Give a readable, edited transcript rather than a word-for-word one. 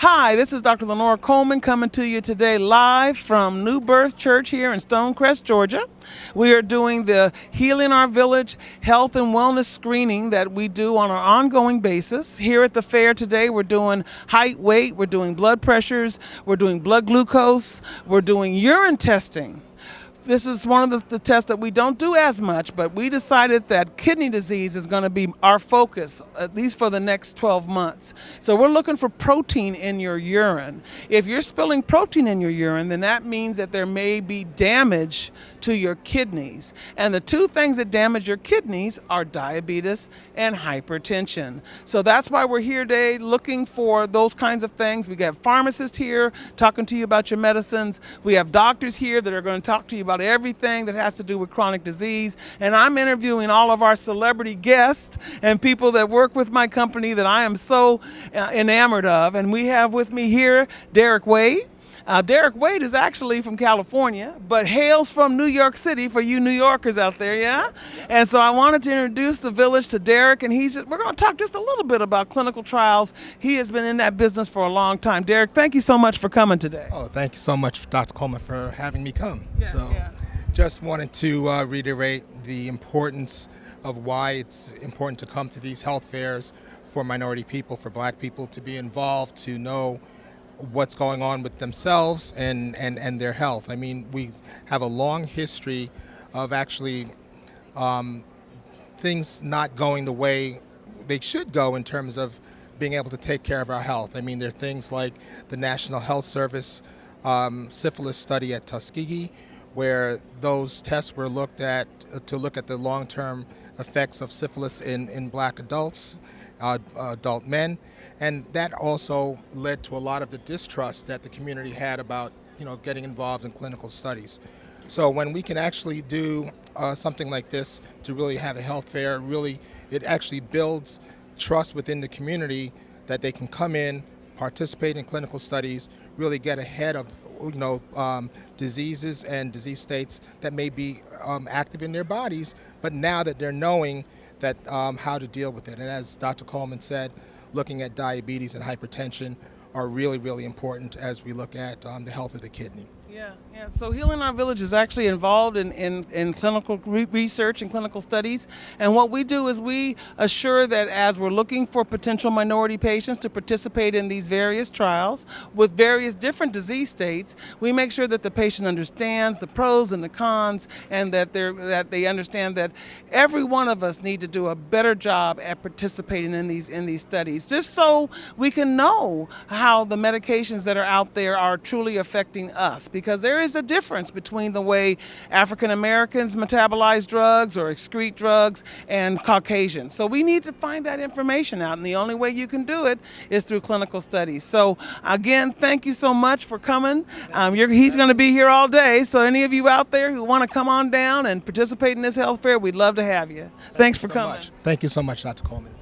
Hi, this is Dr. Lenore Coleman coming to you today live from New Birth Church here in Stonecrest, Georgia. We are doing the Healing Our Village health and wellness screening that we do on an ongoing basis. Here at the fair today, we're doing height, weight, we're doing blood pressures, we're doing blood glucose, we're doing urine testing. This is one of the tests that we don't do as much, but we decided that kidney disease is going to be our focus, at least for the next 12 months. So we're looking for protein in your urine. If you're spilling protein in your urine, then that means that there may be damage to your kidneys. And the two things that damage your kidneys are diabetes and hypertension. So that's why we're here today looking for those kinds of things. We got pharmacists here talking to you about your medicines. We have doctors here that are going to talk to you about everything that has to do with chronic disease. And I'm interviewing all of our celebrity guests and people that work with my company that I am so enamored of. And we have with me here Derek Wade. Derek Wade is actually from California, but hails from New York City for you New Yorkers out there, yeah? And so I wanted to introduce the village to Derek, and we're going to talk just a little bit about clinical trials. He has been in that business for a long time. Derek, thank you so much for coming today. Oh, thank you so much, Dr. Coleman, for having me come. Yeah. Just wanted to reiterate the importance of why it's important to come to these health fairs for minority people, for Black people to be involved, to know what's going on with themselves and their health. I mean, we have a long history of actually things not going the way they should go in terms of being able to take care of our health. I mean, there are things like the National Health Service syphilis study at Tuskegee, where those tests were looked at to look at the long-term effects of syphilis in Black adults, adult men, and that also led to a lot of the distrust that the community had about, getting involved in clinical studies. So when we can actually do something like this to really have a health fair, it actually builds trust within the community that they can come in, participate in clinical studies, really get ahead of diseases and disease states that may be active in their bodies, but now that they're knowing that how to deal with it. And as Dr. Coleman said, looking at diabetes and hypertension are really, really important as we look at the health of the kidney. Yeah. So Healing Our Village is actually involved in clinical research and clinical studies. And what we do is we assure that as we're looking for potential minority patients to participate in these various trials with various different disease states, we make sure that the patient understands the pros and the cons, and that they understand that every one of us need to do a better job at participating in these studies, just so we can know how the medications that are out there are truly affecting us. Because there is a difference between the way African Americans metabolize drugs or excrete drugs and Caucasians. So we need to find that information out, and the only way you can do it is through clinical studies. So again, thank you so much for coming. He's going to be here all day, so any of you out there who want to come on down and participate in this health fair, we'd love to have you. Thanks for coming. Thank you so much, Dr. Coleman.